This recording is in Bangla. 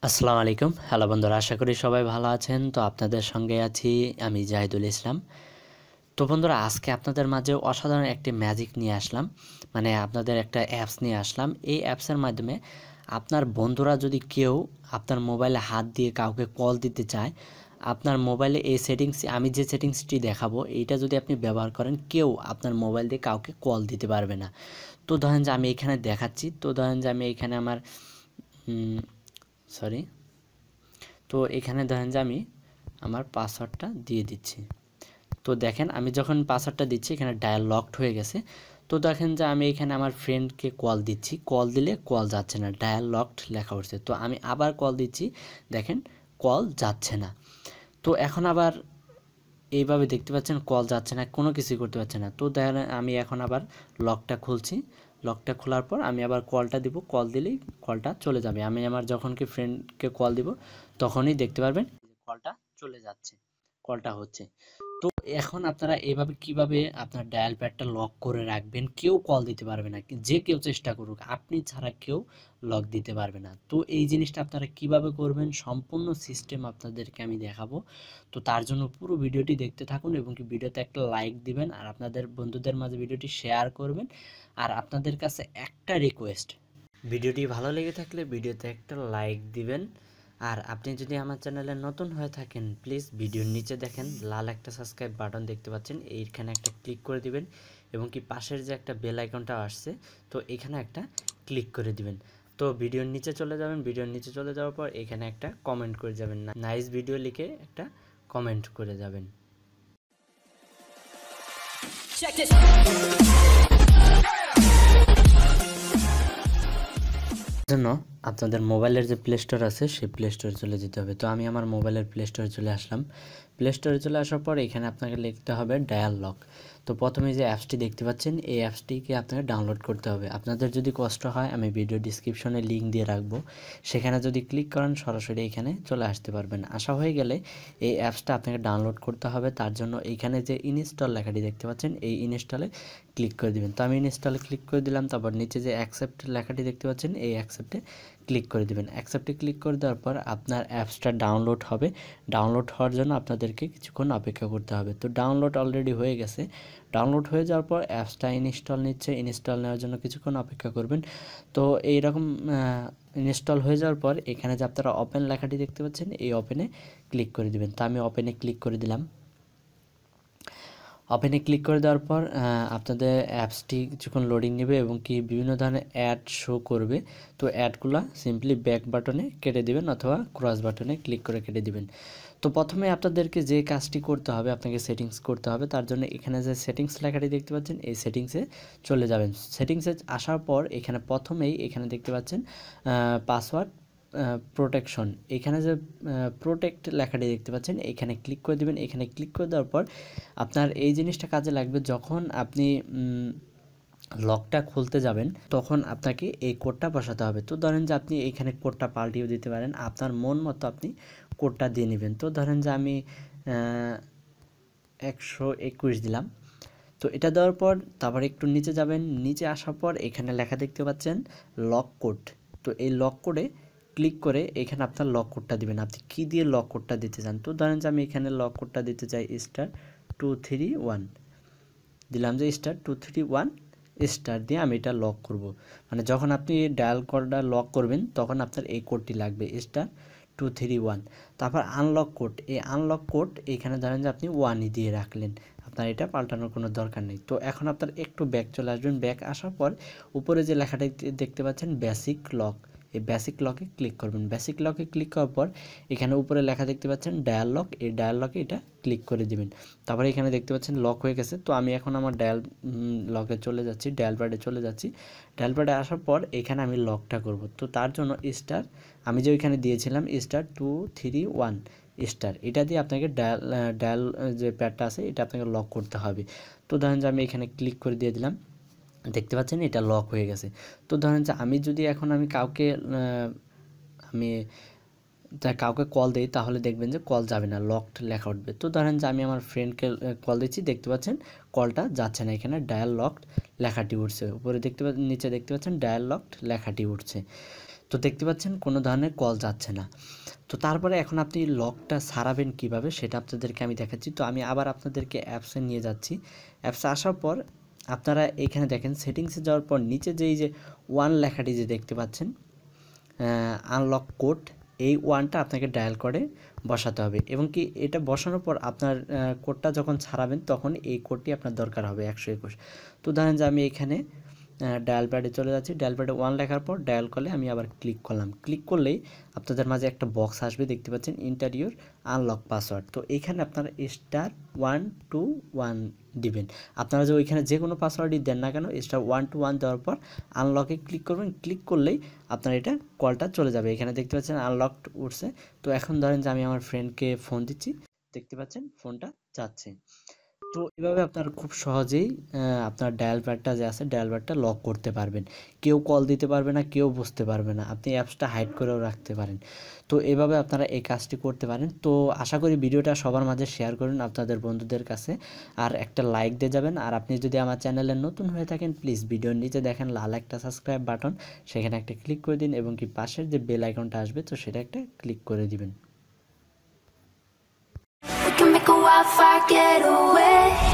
আসসালামু আলাইকুম। হ্যালো বন্ধুরা, আশা করি সবাই ভালো আছেন। তো আপনাদের সঙ্গে আছি আমি জাহিদুল ইসলাম। তো বন্ধুরা, আজকে আপনাদের মাঝে অসাধারণ একটি ম্যাজিক নিয়ে আসলাম, মানে আপনাদের একটা অ্যাপস নিয়ে আসলাম। এই অ্যাপসের মাধ্যমে আপনার বন্ধুরা যদি কেউ আপনার মোবাইলে হাত দিয়ে কাউকে কল দিতে চায়, আপনার মোবাইলে এই সেটিংস, আমি যে সেটিংসটি দেখাবো এইটা যদি আপনি ব্যবহার করেন, কেউ আপনার মোবাইল দিয়ে কাউকে কল দিতে পারবে না। তো ধরেন যে আমি এখানে দেখাচ্ছি, তো ধরেন যে আমি এখানে আমার সরি তো এখানে ধরেন যে আমি আমার পাসওয়ার্ডটা দিয়ে দিচ্ছি। তো দেখেন আমি যখন পাসওয়ার্ডটা দিচ্ছি এখানে ডায়াল লকড হয়ে গেছে। তো দেখেন যে আমি এখানে আমার ফ্রেন্ডকে কল দিচ্ছি, কল দিলে কল যাচ্ছে না, ডায়াল লকড লেখা উঠছে। তো আমি আবার কল দিচ্ছি, দেখেন কল যাচ্ছে না। তো এখন আবার এইভাবে দেখতে পাচ্ছেন কল যাচ্ছে না, কোনো কিছুই করতে পারছে না। তো দেখেন আমি এখন আবার লকটা খুলছি, লকটা খোলার পর আমি আবার কলটা দিব, কল দিলেই কলটা চলে যাবে। আমি আমার যখন কি ফ্রেন্ডকে কল দিব তখনই দেখতে পারবেন কলটা চলে যাচ্ছে, কলটা হচ্ছে। তো এখন আপনারা এভাবে কিভাবে আপনার ডায়াল প্যাডটা লক করে রাখবেন, কেউ কল দিতে পারবে না, যে কেউ চেষ্টা করুক আপনি ছাড়া কেউ লক দিতে পারবে না। তো এই জিনিসটা আপনারা কিভাবে করবেন সম্পূর্ণ সিস্টেম আপনাদেরকে আমি দেখাবো। তো তার জন্য পুরো ভিডিওটি দেখতে থাকুন এবং কি ভিডিওতে একটা লাইক দিবেন আর আপনাদের বন্ধুদের মাঝে ভিডিওটি শেয়ার করবেন। আর আপনাদের কাছে একটা রিকোয়েস্ট, ভিডিওটি ভালো লেগে থাকলে ভিডিওতে একটা লাইক দিবেন। আর আপনি যদি আমার চ্যানেলে নতুন হয়ে থাকেন প্লিজ ভিডিওর নিচে দেখেন লাল একটা সাবস্ক্রাইব বাটন দেখতে পাচ্ছেন, এইখানে একটা ক্লিক করে দিবেন এবং কি পাশের যে একটা বেল আইকনটা আসছে তো এখানে একটা ক্লিক করে দিবেন। তো ভিডিওর নিচে চলে যাবেন, ভিডিওর নিচে চলে যাওয়ার পর এখানে একটা কমেন্ট করে যাবেন, নাইস ভিডিও লিখে একটা কমেন্ট করে যাবেন। জন্য আপনাদের মোবাইলের যে প্লে স্টোর আছে সেই প্লে স্টোরে চলে যেতে হবে। তো আমি আমার মোবাইলের প্লে স্টোরে চলে আসলাম। প্লে স্টোরে চলে আসার পর এখানে আপনাকে লিখতে হবে ডায়াল লক। তো প্রথমে যে অ্যাপসটি দেখতে পাচ্ছেন এই অ্যাপসটিকে আপনাকে ডাউনলোড করতে হবে। আপনাদের যদি কষ্ট হয় আমি ভিডিও ডিসক্রিপশনে লিঙ্ক দিয়ে রাখবো, সেখানে যদি ক্লিক করেন সরাসরি এখানে চলে আসতে পারবেন। আসা হয়ে গেলে এই অ্যাপসটা আপনাকে ডাউনলোড করতে হবে। তার জন্য এইখানে যে ইনস্টল লেখাটি দেখতে পাচ্ছেন এই ইনস্টলে ক্লিক করে দিবেন। তো আমি ইনস্টলে ক্লিক করে দিলাম, তারপর নিচে যে অ্যাকসেপ্ট লেখাটি দেখতে পাচ্ছেন এই অ্যাকসেপ্টে ক্লিক করে দিবেন। অ্যাকসেপ্টে ক্লিক করে দেওয়ার পর আপনার অ্যাপসটা ডাউনলোড হবে। ডাউনলোড হওয়ার জন্য আপনাদেরকে কিছুক্ষণ অপেক্ষা করতে হবে। তো ডাউনলোড অলরেডি হয়ে গেছে। ডাউনলোড হয়ে যাওয়ার পর অ্যাপসটা ইনস্টল নিচ্ছে, ইনস্টল নেওয়ার জন্য কিছুক্ষণ অপেক্ষা করবেন। তো এইরকম ইনস্টল হয়ে যাওয়ার পর এখানে যে আপনারা ওপেন লেখাটি দেখতে পাচ্ছেন এই ওপেনে ক্লিক করে দিবেন। তো আমি ওপেনে ক্লিক করে দিলাম। ওপেনে ক্লিক করে দেওয়ার পর আপনাদের অ্যাপসটি কিছুক্ষণ লোডিং নেবে এবং কি বিভিন্ন ধরনের অ্যাড শো করবে। তো অ্যাডগুলো সিম্পলি ব্যাক বাটনে কেটে দিবেন অথবা ক্রস বাটনে ক্লিক করে কেটে দিবেন। তো প্রথমে আপনাদেরকে যে কাজটি করতে হবে, আপনাকে সেটিংস করতে হবে। তার জন্য এখানে যে সেটিংস লেখাটি দেখতে পাচ্ছেন এই সেটিংসে চলে যাবেন। সেটিংসে আসার পর এখানে প্রথমেই এখানে দেখতে পাচ্ছেন পাসওয়ার্ড প্রোটেকশন, এখানে যে প্রোটেক্ট লেখাটি দেখতে পাচ্ছেন এখানে ক্লিক করে দেবেন। এখানে ক্লিক করে দেওয়ার পর আপনার এই জিনিসটা কাজে লাগবে, যখন আপনি লকটা খুলতে যাবেন তখন আপনাকে এই কোডটা বসাতে হবে। তো ধরেন যে আপনি এইখানে কোডটা পাল্টিয়ে দিতে পারেন, আপনার মন মতো আপনি কোডটা দিয়ে নেবেন। তো ধরেন যে আমি 121 দিলাম। তো এটা দেওয়ার পর তারপর একটু নিচে যাবেন, নিচে আসার পর এখানে লেখা দেখতে পাচ্ছেন লক কোড। তো এই লক কোডে ক্লিক করে এখানে আপনার লক কোডটা দিবেন, আপনি কী দিয়ে লক কোডটা দিতে চান। তো ধরেন যে আমি এখানে লক কোডটা দিতে চাই *231 দিলাম, যে *231 স্টার দিয়ে আমি এটা লক করব। মানে যখন আপনি ডায়াল কোডটা লক করবেন তখন আপনার এই কোডটি লাগবে *231। তারপর আনলক কোড, এই আনলক কোড এখানে ধরেন যে আপনি 1ই দিয়ে রাখলেন, আপনার এটা পাল্টানোর কোনো দরকার নেই। তো এখন আপনার একটু ব্যাক চলে আসবেন, ব্যাক আসার পর উপরে যে লেখাটা দেখতে পাচ্ছেন বেসিক লক, এই বেসিক লকে ক্লিক করবেন। বেসিক লকে ক্লিক করার পর এখানে উপরে লেখা দেখতে পাচ্ছেন ডায়াল লক, এই ডায়াল লকে এটা ক্লিক করে দিবেন। তারপরে এখানে দেখতে পাচ্ছেন লক হয়ে গেছে। তো আমি এখন আমার ডায়াল লকে চলে যাচ্ছি, ডায়াল প্যাডে চলে যাচ্ছি। ডায়াল প্যাডে আসার পর এখানে আমি লকটা করব। তো তার জন্য স্টার আমি যে ওইখানে দিয়েছিলাম *231 স্টার, এটা দিয়ে আপনাকে ডায়াল যে প্যাডটা আছে এটা আপনাকে লক করতে হবে। তো ধরেন যে আমি এখানে ক্লিক করে দিয়ে দিলাম, দেখতে পাচ্ছেন এটা লক হয়ে গেছে। তো ধরেন যে আমি যদি এখন কাউকে কাউকে কল দিই তাহলে দেখবেন যে কল যাবে না, লকড লেখা উঠবে। তো ধরেন যে আমি আমার ফ্রেন্ডকে কল দিচ্ছি, দেখতে পাচ্ছেন কলটা যাচ্ছে না, এখানে ডায়াল লকড লেখাটি উঠছে। উপরে দেখতে পাচ্ছেন, নিচে দেখতে পাচ্ছেন ডায়াল লকড লেখাটি উঠছে। তো দেখতে পাচ্ছেন কোনো ধরনের কল যাচ্ছে না। তো তারপরে এখন আপনি লকটা সারাবেন কিভাবে সেটা আপনাদেরকে আমি দেখাচ্ছি। তো আমি আবার আপনাদেরকে অ্যাপসে নিয়ে যাচ্ছি। অ্যাপসে আসার পর আপনারা এখানে দেখেন সেটিংসে যাওয়ার পর নিচে যে 1 লেখাটি যে দেখতে পাচ্ছেন আনলক কোড, এই 1টা আপনাকে ডায়াল করে বসাতে হবে এবং কি এটা বসানোর পর আপনার কোডটা যখন ছাড়াবেন তখন এই কোডটি আপনার দরকার হবে 121। তো ধরেন যে আমি এখানে ডায়াল প্যাডে চলে যাচ্ছি, ডায়াল প্যাডে 1 লেখার পর ডায়াল করলে আমি আবার ক্লিক করলাম। ক্লিক করলেই আপনাদের মাঝে একটা বক্স আসবে, দেখতে পাচ্ছেন ইন্টারিয়র আনলক পাসওয়ার্ড। তো এইখানে আপনারা *121 দিবেন। আপনারা যে ওইখানে যে কোনো পাসওয়ার্ডই দেন না কেন *121 দেওয়ার পর আনলকে ক্লিক করবেন। ক্লিক করলেই আপনার এটা কলটা চলে যাবে। এখানে দেখতে পাচ্ছেন আনলকড উঠছে। তো এখন ধরেন যে আমি আমার ফ্রেন্ডকে ফোন দিচ্ছি, দেখতে পাচ্ছেন ফোনটা যাচ্ছে। তো এভাবে আপনার খুব সহজেই আপনার ডায়াল প্যাডটা যে আছে ডায়াল প্যাডটা লক করতে পারবেন। কেউ কল দিতে পারবে না, কেউ বুঝতে পারবে না। আপনি অ্যাপসটা হাইড করেও রাখতে পারেন। তো এভাবে আপনারা এই কাজটি করতে পারেন। তো আশা করি ভিডিওটা সবার মাঝে শেয়ার করুন আপনাদের বন্ধুদের কাছে, আর একটা লাইক দিয়ে যাবেন। আর আপনি যদি আমার চ্যানেলে নতুন হয়ে থাকেন প্লিজ ভিডিওর নিচে দেখেন লাল একটা সাবস্ক্রাইব বাটন, সেখানে একটা ক্লিক করে দিন এবং কি পাশের যে বেল আইকনটা আসবে তো সেটা একটা ক্লিক করে দিবেন। We can make a wildfire getaway.